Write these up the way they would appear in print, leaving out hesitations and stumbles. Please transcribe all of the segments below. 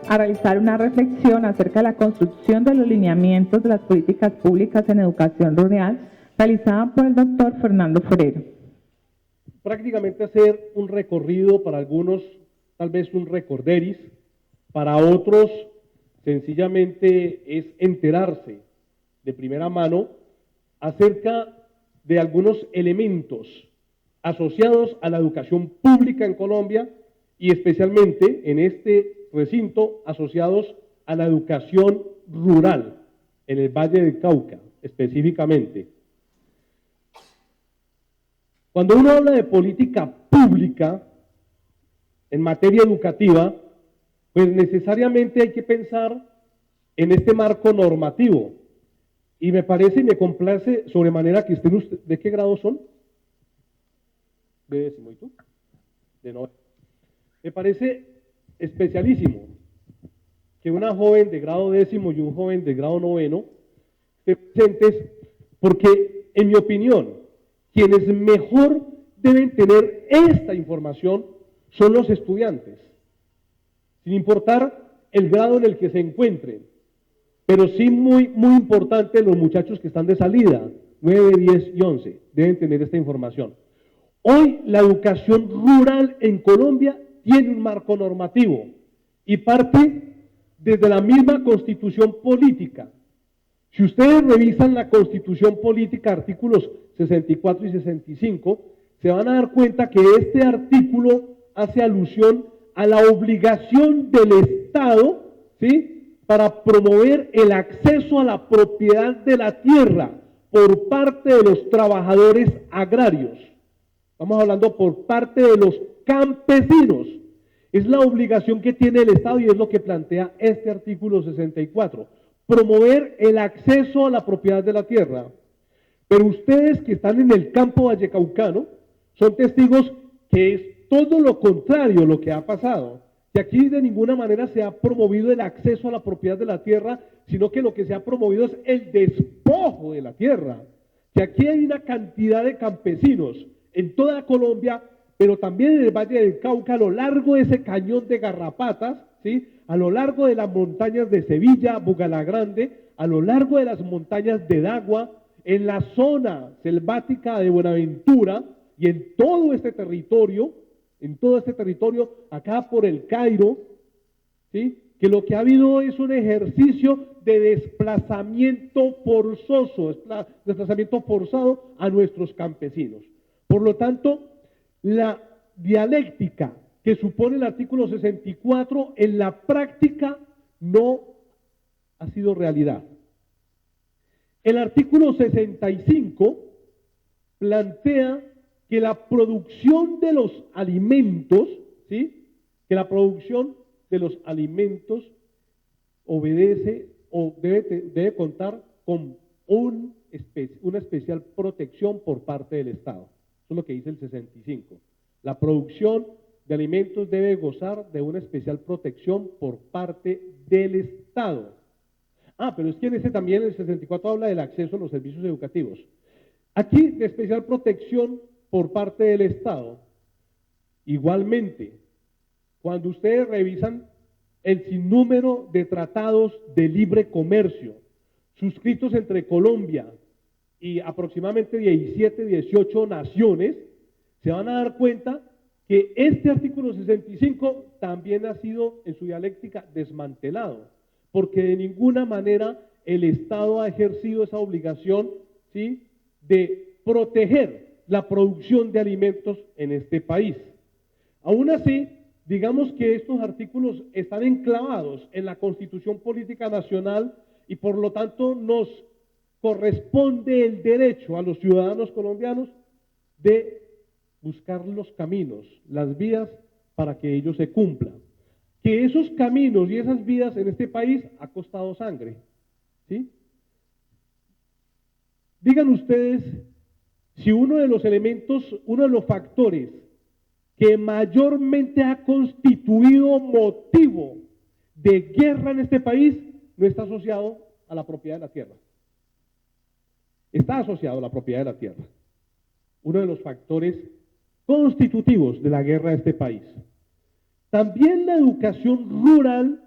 a realizar una reflexión acerca de la construcción de los lineamientos de las políticas públicas en educación rural, realizada por el doctor Fernando Forero. Prácticamente hacer un recorrido, para algunos tal vez un recorderis, para otros sencillamente es enterarse de primera mano acerca de algunos elementos asociados a la educación pública en Colombia y especialmente en este recinto asociados a la educación rural en el Valle del Cauca específicamente. Cuando uno habla de política pública en materia educativa, pues necesariamente hay que pensar en este marco normativo. Y me parece y me complace sobremanera que estén ustedes. ¿De qué grado son? De décimo, ¿y tú? De noveno. Me parece especialísimo que una joven de grado décimo y un joven de grado noveno estén presentes, porque, en mi opinión, quienes mejor deben tener esta información son los estudiantes, sin importar el grado en el que se encuentren, pero sí muy importante los muchachos que están de salida, 9, 10 y 11, deben tener esta información. Hoy la educación rural en Colombia tiene un marco normativo y parte desde la misma constitución política. Si ustedes revisan la constitución política, artículos 64 y 65, se van a dar cuenta que este artículo hace alusión a la obligación del Estado, ¿sí?, para promover el acceso a la propiedad de la tierra por parte de los trabajadores agrarios. Estamos hablando por parte de los campesinos. Es la obligación que tiene el Estado y es lo que plantea este artículo 64. Promover el acceso a la propiedad de la tierra. Pero ustedes que están en el campo vallecaucano son testigos que es todo lo contrario lo que ha pasado. Que aquí de ninguna manera se ha promovido el acceso a la propiedad de la tierra, sino que lo que se ha promovido es el despojo de la tierra. Que aquí hay una cantidad de campesinos en toda Colombia, pero también en el Valle del Cauca, a lo largo de ese cañón de Garrapatas, ¿sí?, a lo largo de las montañas de Sevilla, Bugalagrande, a lo largo de las montañas de Dagua, en la zona selvática de Buenaventura y en todo este territorio, acá por el Cairo, ¿sí?, que lo que ha habido es un ejercicio de desplazamiento forzoso, desplazamiento forzado a nuestros campesinos. Por lo tanto, la dialéctica que supone el artículo 64 en la práctica no ha sido realidad. El artículo 65 plantea que la producción de los alimentos, ¿sí?, que la producción de los alimentos obedece o debe contar con una especial protección por parte del Estado. Eso es lo que dice el 65. La producción de alimentos debe gozar de una especial protección por parte del Estado. Pero es que en ese también, el 64, habla del acceso a los servicios educativos. Aquí, de especial protección por parte del Estado. Igualmente, cuando ustedes revisan el sinnúmero de tratados de libre comercio suscritos entre Colombia y aproximadamente 17, 18 naciones, se van a dar cuenta que este artículo 65 también ha sido en su dialéctica desmantelado, porque de ninguna manera el Estado ha ejercido esa obligación, ¿sí?, de proteger la producción de alimentos en este país. Aún así, digamos que estos artículos están enclavados en la Constitución Política Nacional y por lo tanto nos corresponde el derecho a los ciudadanos colombianos de buscar los caminos, las vías para que ellos se cumplan. Que esos caminos y esas vías en este país ha costado sangre, ¿sí? Digan ustedes si uno de los elementos, uno de los factores que mayormente ha constituido motivo de guerra en este país no está asociado a la propiedad de la tierra. Está asociado a la propiedad de la tierra. Uno de los factores constitutivos de la guerra de este país. También la educación rural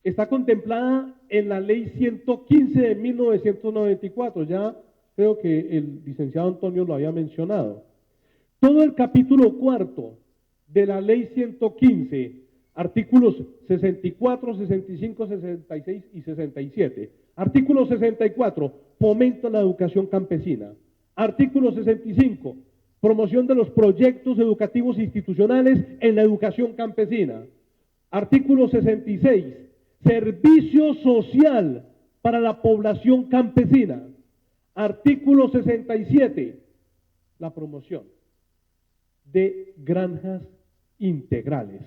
está contemplada en la Ley 115 de 1994, ya creo que el licenciado Antonio lo había mencionado. Todo el capítulo cuarto de la Ley 115, artículos 64, 65, 66 y 67. Artículo 64, fomento a la educación campesina. Artículo 65, promoción de los proyectos educativos institucionales en la educación campesina. Artículo 66, servicio social para la población campesina. Artículo 67, la promoción de granjas integrales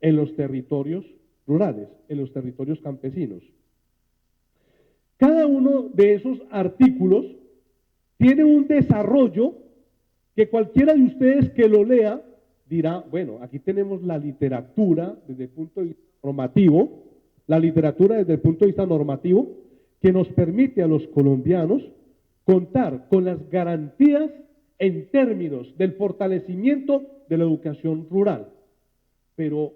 en los territorios rurales, en los territorios campesinos. Cada uno de esos artículos tiene un desarrollo que cualquiera de ustedes que lo lea dirá, bueno, aquí tenemos la literatura desde el punto de vista normativo, la literatura desde el punto de vista normativo que nos permite a los colombianos contar con las garantías en términos del fortalecimiento de la educación rural. Pero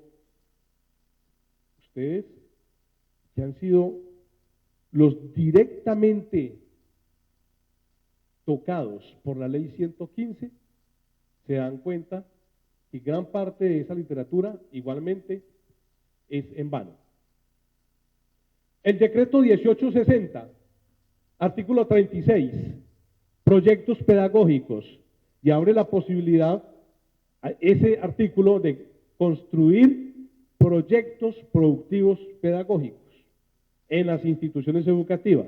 ustedes, que han sido los directamente tocados por la Ley 115, se dan cuenta que gran parte de esa literatura igualmente es en vano. El decreto 1860, artículo 36, proyectos pedagógicos, y abre la posibilidad a ese artículo de construir proyectos productivos pedagógicos en las instituciones educativas.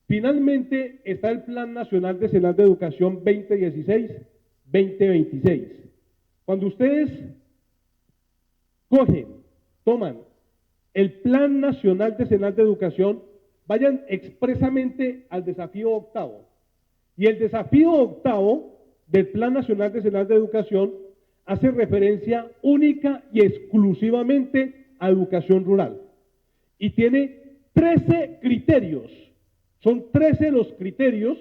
Finalmente está el Plan Nacional Decenal de Educación 2016-2026. Cuando ustedes toman el Plan Nacional Decenal de Educación, vayan expresamente al desafío octavo. Y el desafío octavo del Plan Nacional Decenal de Educación hace referencia única y exclusivamente a educación rural. Y tiene 13 criterios. Son 13 los criterios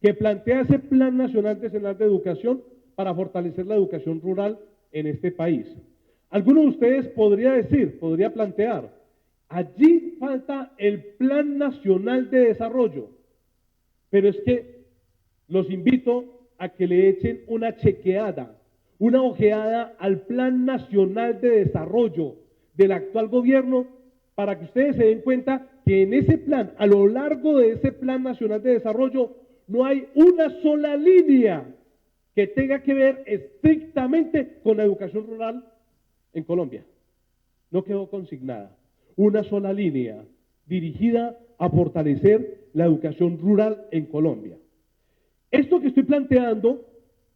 que plantea ese Plan Nacional Decenal de Educación para fortalecer la educación rural en este país. Alguno de ustedes podría plantear, allí falta el Plan Nacional de Desarrollo, pero es que los invito a que le echen una chequeada, una ojeada al Plan Nacional de Desarrollo del actual gobierno, para que ustedes se den cuenta que en ese plan, a lo largo de ese Plan Nacional de Desarrollo, no hay una sola línea que tenga que ver estrictamente con la educación rural en Colombia. No quedó consignada una sola línea dirigida a fortalecer la educación rural en Colombia. Esto que estoy planteando,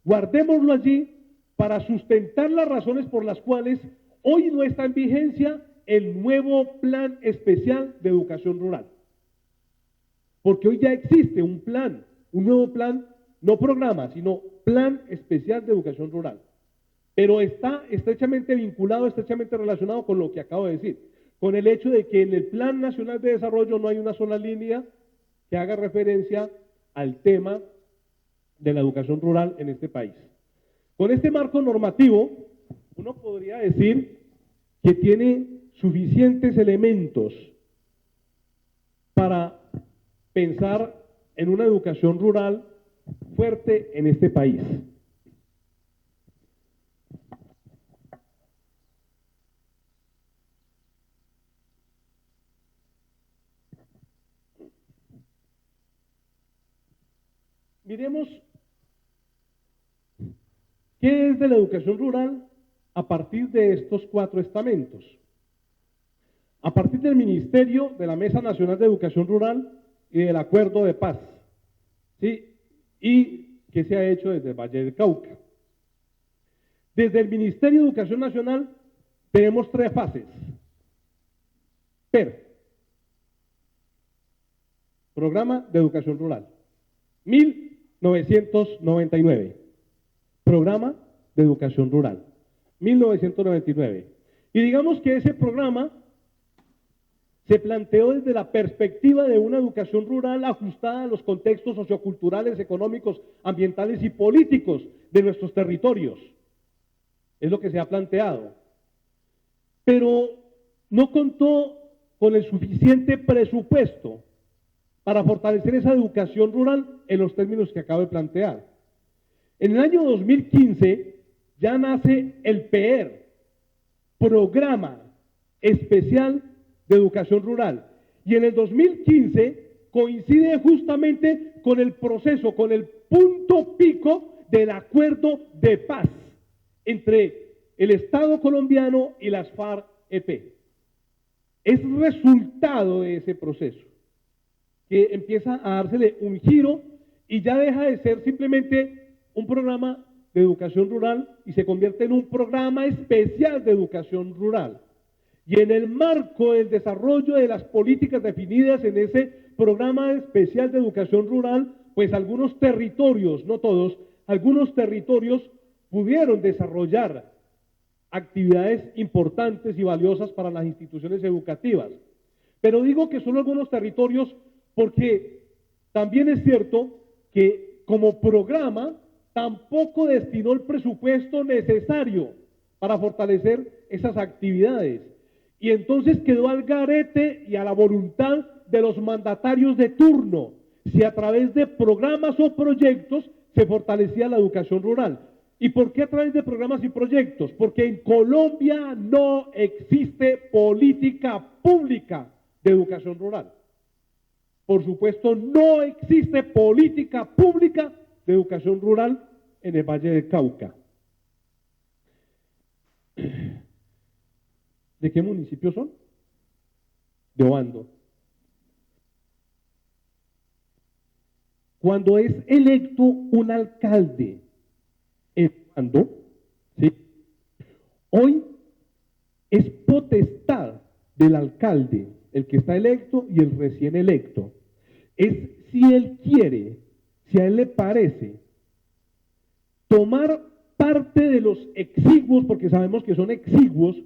guardémoslo allí para sustentar las razones por las cuales hoy no está en vigencia el nuevo Plan Especial de Educación Rural. Porque hoy ya existe un plan, un nuevo plan, no programa, sino Plan Especial de Educación Rural. Pero está estrechamente vinculado, estrechamente relacionado con lo que acabo de decir, con el hecho de que en el Plan Nacional de Desarrollo no hay una sola línea que haga referencia al tema de la educación rural en este país. Con este marco normativo, uno podría decir que tiene suficientes elementos para pensar en una educación rural fuerte en este país. Miremos qué es de la educación rural a partir de estos 4 estamentos. A partir del Ministerio, de la Mesa Nacional de Educación Rural y del Acuerdo de Paz, ¿sí? Y que se ha hecho desde el Valle del Cauca. Desde el Ministerio de Educación Nacional tenemos 3 fases. Programa de Educación Rural, 1999. Programa de Educación Rural, 1999. Y digamos que ese programa se planteó desde la perspectiva de una educación rural ajustada a los contextos socioculturales, económicos, ambientales y políticos de nuestros territorios. Es lo que se ha planteado. Pero no contó con el suficiente presupuesto para fortalecer esa educación rural en los términos que acabo de plantear. En el año 2015 ya nace el PER, Programa Especial de Educación Rural, y en el 2015 coincide justamente con el proceso, con el punto pico del acuerdo de paz entre el Estado colombiano y las FARC-EP. Es resultado de ese proceso que empieza a dársele un giro y ya deja de ser simplemente un programa de educación rural y se convierte en un programa especial de educación rural. Y en el marco del desarrollo de las políticas definidas en ese programa especial de educación rural, pues algunos territorios, no todos, algunos territorios pudieron desarrollar actividades importantes y valiosas para las instituciones educativas. Pero digo que solo algunos territorios porque también es cierto que como programa tampoco destinó el presupuesto necesario para fortalecer esas actividades. Y entonces quedó al garete y a la voluntad de los mandatarios de turno, si a través de programas o proyectos se fortalecía la educación rural. ¿Y por qué a través de programas y proyectos? Porque en Colombia no existe política pública de educación rural. Por supuesto, no existe política pública de educación rural en el Valle del Cauca. ¿De qué municipios son? De Obando. Cuando es electo un alcalde en Obando, ¿sí? Hoy es potestad del alcalde, el que está electo y el recién electo. Es si él quiere, si a él le parece, tomar parte de los exiguos, porque sabemos que son exiguos,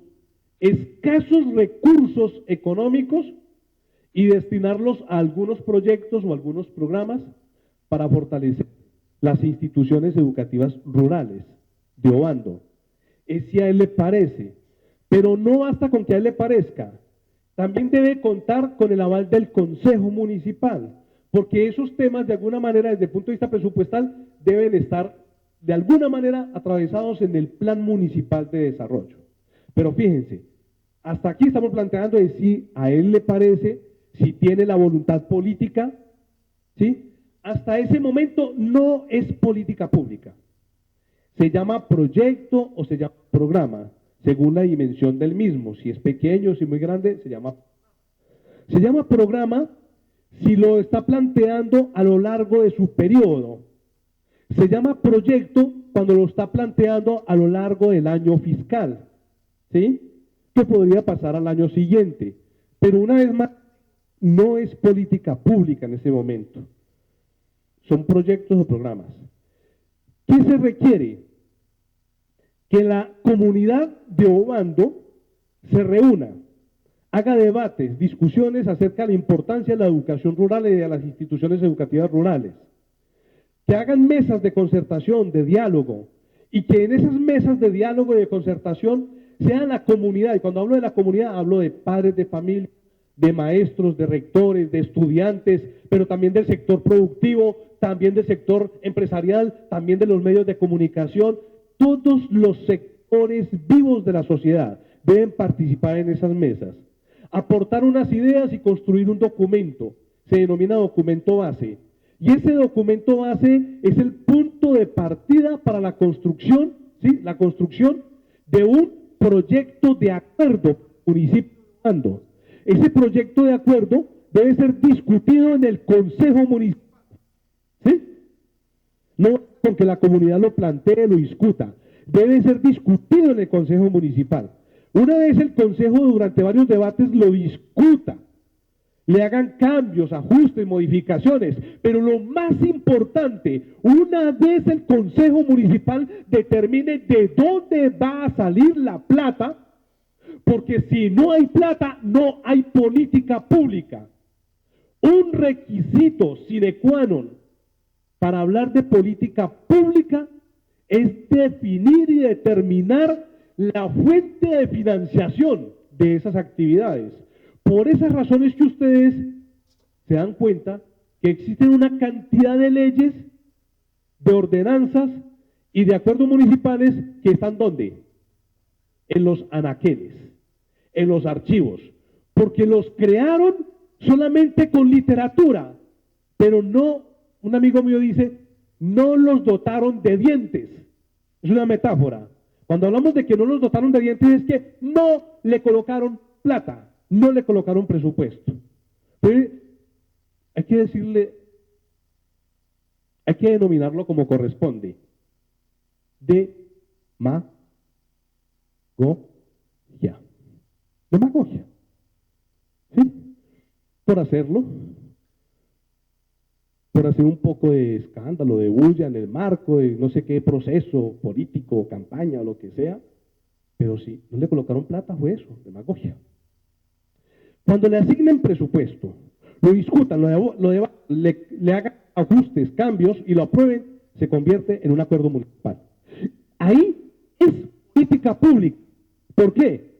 escasos recursos económicos y destinarlos a algunos proyectos o algunos programas para fortalecer las instituciones educativas rurales de Obando. Es si a él le parece, pero no basta con que a él le parezca, también debe contar con el aval del Consejo Municipal, porque esos temas de alguna manera desde el punto de vista presupuestal deben estar de alguna manera atravesados en el Plan Municipal de Desarrollo. Pero fíjense, hasta aquí estamos planteando de si a él le parece, si tiene la voluntad política, ¿sí? Hasta ese momento no es política pública. Se llama proyecto o se llama programa, según la dimensión del mismo. Si es pequeño, si es muy grande, se llama programa si lo está planteando a lo largo de su periodo. Se llama proyecto cuando lo está planteando a lo largo del año fiscal, ¿sí? Que podría pasar al año siguiente. Pero una vez más, no es política pública en ese momento. Son proyectos o programas. ¿Qué se requiere? Que la comunidad de Obando se reúna, haga debates, discusiones acerca de la importancia de la educación rural y de las instituciones educativas rurales, que hagan mesas de concertación, de diálogo, y que en esas mesas de diálogo y de concertación sea la comunidad, y cuando hablo de la comunidad hablo de padres de familia, de maestros, de rectores, de estudiantes, pero también del sector productivo, también del sector empresarial, también de los medios de comunicación. Todos los sectores vivos de la sociedad deben participar en esas mesas, aportar unas ideas y construir un documento. Se denomina documento base. Y ese documento base es el punto de partida para la construcción, ¿sí? La construcción de un proyecto de acuerdo municipal. Ese proyecto de acuerdo debe ser discutido en el Consejo Municipal, ¿sí? No con que la comunidad lo plantee, lo discuta, debe ser discutido en el Consejo Municipal. Una vez el Consejo durante varios debates lo discuta, le hagan cambios, ajustes, modificaciones, pero lo más importante, una vez el Consejo Municipal determine de dónde va a salir la plata, porque si no hay plata, no hay política pública. Un requisito sine qua non para hablar de política pública es definir y determinar la fuente de financiación de esas actividades. Por esas razones que ustedes se dan cuenta que existen una cantidad de leyes, de ordenanzas y de acuerdos municipales que están ¿dónde? En los anaqueles, en los archivos, porque los crearon solamente con literatura, pero no, un amigo mío dice, no los dotaron de dientes. Es una metáfora. Cuando hablamos de que no los dotaron de dientes es que no le colocaron plata, no le colocaron presupuesto. Entonces, hay que decirle, hay que denominarlo como corresponde. Demagogia. Demagogia. ¿Sí? Por hacerlo, por hacer un poco de escándalo, de bulla en el marco de no sé qué proceso político, campaña o lo que sea, pero si no le colocaron plata fue eso, demagogia. Cuando le asignen presupuesto, lo discutan, le hagan ajustes, cambios y lo aprueben, se convierte en un acuerdo municipal. Ahí es política pública. ¿Por qué?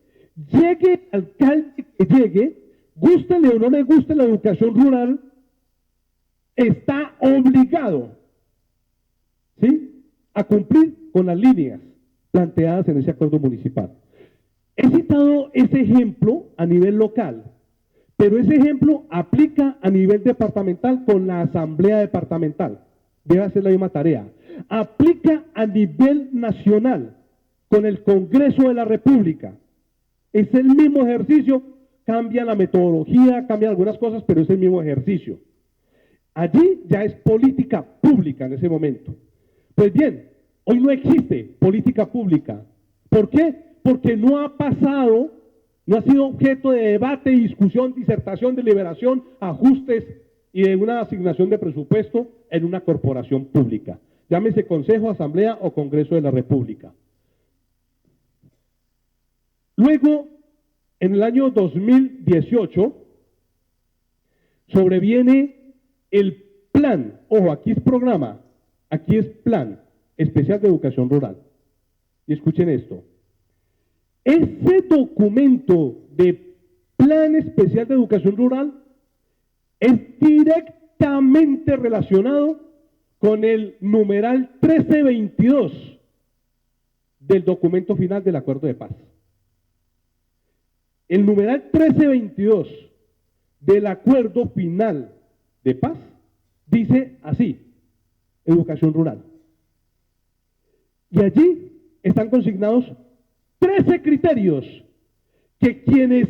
Llegue el alcalde que llegue, gústele o no le guste la educación rural, está obligado, ¿sí?, a cumplir con las líneas planteadas en ese acuerdo municipal. He citado ese ejemplo a nivel local, pero ese ejemplo aplica a nivel departamental con la asamblea departamental. Debe hacer la misma tarea. Aplica a nivel nacional con el Congreso de la República. Es el mismo ejercicio, cambia la metodología, cambia algunas cosas, pero es el mismo ejercicio. Allí ya es política pública en ese momento. Pues bien, hoy no existe política pública. ¿Por qué? Porque no ha pasado, no ha sido objeto de debate, discusión, disertación, deliberación, ajustes y de una asignación de presupuesto en una corporación pública. Llámese Consejo, Asamblea o Congreso de la República. Luego, en el año 2018, sobreviene el plan, ojo, aquí es programa, aquí es plan especial de educación rural. Y escuchen esto. Ese documento de plan especial de educación rural es directamente relacionado con el numeral 1322 del documento final del acuerdo de paz. El numeral 1322 del acuerdo final de paz dice así: educación rural. Y allí están consignados 13 criterios que quienes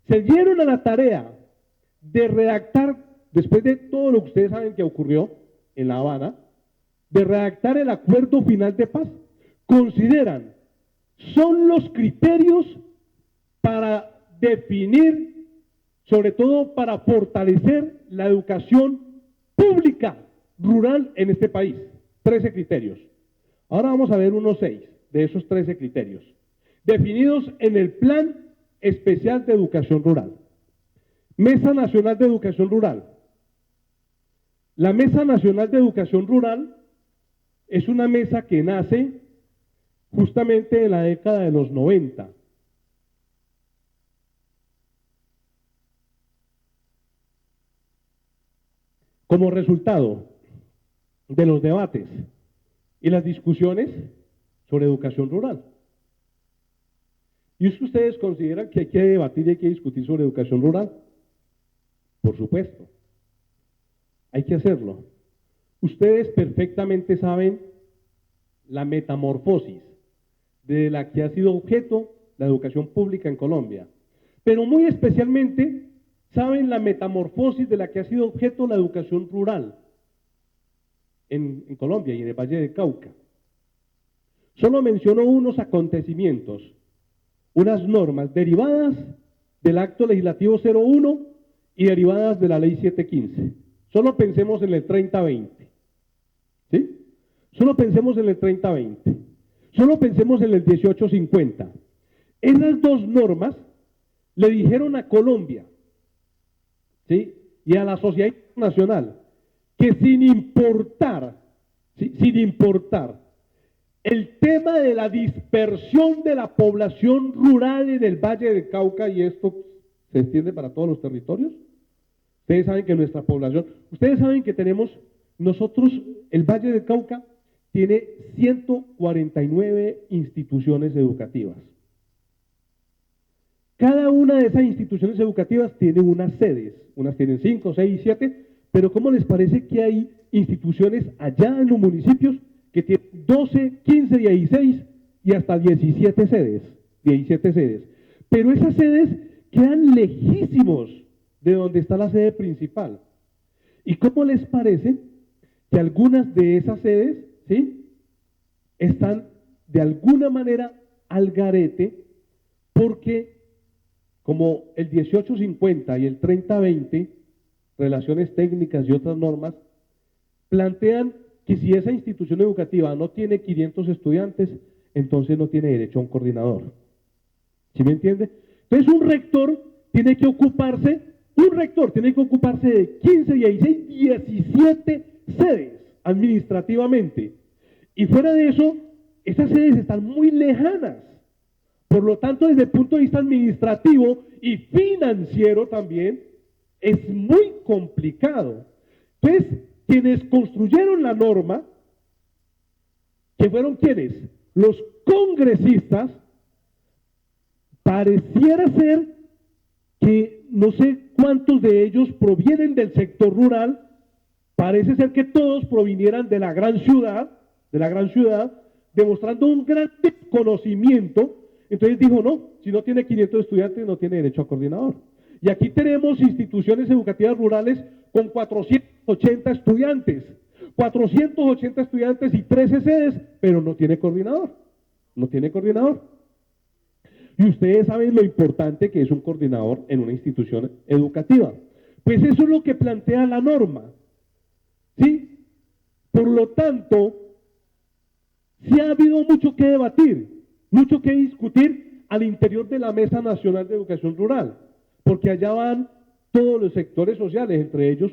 se dieron a la tarea de redactar, después de todo lo que ustedes saben que ocurrió en La Habana, de redactar el acuerdo final de paz, consideran son los criterios para definir, sobre todo para fortalecer la educación pública rural en este país. 13 criterios. Ahora vamos a ver unos 6 de esos 13 criterios, definidos en el Plan Especial de Educación Rural. Mesa Nacional de Educación Rural. La Mesa Nacional de Educación Rural es una mesa que nace justamente en la década de los 90. Como resultado de los debates y las discusiones sobre educación rural. ¿Y es que ustedes consideran que hay que debatir y hay que discutir sobre educación rural? Por supuesto, hay que hacerlo. Ustedes perfectamente saben la metamorfosis de la que ha sido objeto la educación pública en Colombia, pero muy especialmente saben la metamorfosis de la que ha sido objeto la educación rural en Colombia y en el Valle del Cauca. Solo menciono unos acontecimientos, unas normas derivadas del acto legislativo 01 y derivadas de la ley 715. Solo pensemos en el 3020, ¿sí? Solo pensemos en el 3020, solo pensemos en el 1850. Esas dos normas le dijeron a Colombia, ¿sí?, y a la sociedad internacional que sin importar el tema de la dispersión de la población rural en el Valle del Cauca, y esto se extiende para todos los territorios. Ustedes saben que nuestra población, ustedes saben que tenemos, nosotros, el Valle del Cauca tiene 149 instituciones educativas. Cada una de esas instituciones educativas tiene unas sedes, unas tienen 5, 6, 7, pero ¿cómo les parece que hay instituciones allá en los municipios que tienen 12, 15, 16 y hasta 17 sedes? 17 sedes. Pero esas sedes quedan lejísimos de donde está la sede principal. ¿Y cómo les parece que algunas de esas sedes, ¿sí?, están de alguna manera al garete porque como el 1850 y el 3020, relaciones técnicas y otras normas, plantean que si esa institución educativa no tiene 500 estudiantes, entonces no tiene derecho a un coordinador. ¿Sí me entiende? Entonces un rector tiene que ocuparse de 15, 16, 17 sedes administrativamente. Y fuera de eso, esas sedes están muy lejanas. Por lo tanto, desde el punto de vista administrativo y financiero también, es muy complicado. Entonces, quienes construyeron la norma, que fueron quienes, los congresistas, pareciera ser que no sé cuántos de ellos provienen del sector rural, parece ser que todos provinieran de la gran ciudad, demostrando un gran desconocimiento. Entonces dijo, no, si no tiene 500 estudiantes no tiene derecho a coordinador. Y aquí tenemos instituciones educativas rurales con 480 estudiantes, 480 estudiantes y 13 sedes, pero no tiene coordinador, no tiene coordinador. Y ustedes saben lo importante que es un coordinador en una institución educativa. Pues eso es lo que plantea la norma, ¿sí? Por lo tanto, sí ha habido mucho que debatir, mucho que discutir al interior de la Mesa Nacional de Educación Rural, porque allá van todos los sectores sociales, entre ellos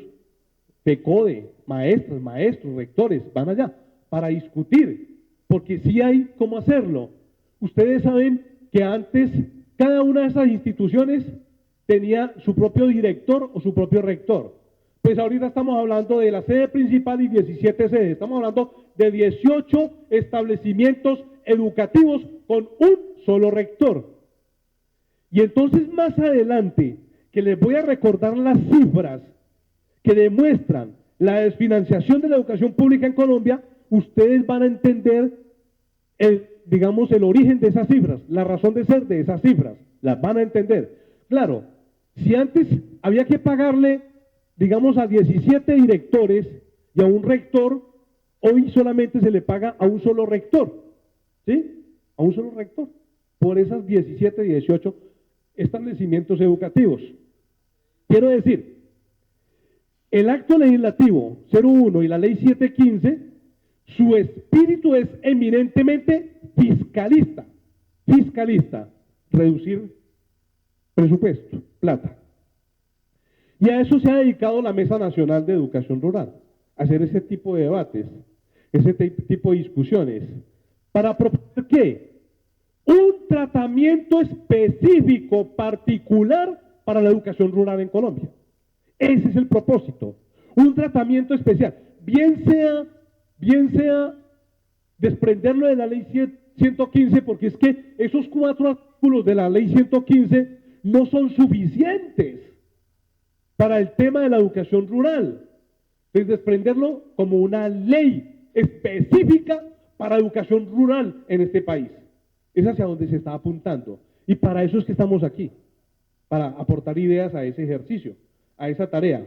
PECODE, maestras, maestros, rectores, van allá para discutir, porque sí hay cómo hacerlo. Ustedes saben que antes cada una de esas instituciones tenía su propio director o su propio rector. Pues ahorita estamos hablando de la sede principal y 17 sedes, estamos hablando de 18 establecimientos educativos con un solo rector. Y entonces más adelante, que les voy a recordar las cifras que demuestran la desfinanciación de la educación pública en Colombia, ustedes van a entender el origen de esas cifras, la razón de ser de esas cifras, las van a entender. Claro, si antes había que pagarle, a 17 directores y a un rector, hoy solamente se le paga a un solo rector, ¿sí? A un solo rector, por esas 17, 18 establecimientos educativos. Quiero decir, el acto legislativo 01 y la ley 715, su espíritu es eminentemente fiscalista, reducir presupuesto, plata. Y a eso se ha dedicado la Mesa Nacional de Educación Rural, a hacer ese tipo de debates, ese tipo de discusiones, para proponer ¿qué? Un tratamiento específico, particular para la educación rural en Colombia. Ese es el propósito, un tratamiento especial, bien sea desprenderlo de la ley 115, porque es que esos 4 artículos de la ley 115 no son suficientes para el tema de la educación rural. Es desprenderlo como una ley específica para educación rural en este país. Es hacia donde se está apuntando. Y para eso es que estamos aquí, para aportar ideas a ese ejercicio, a esa tarea.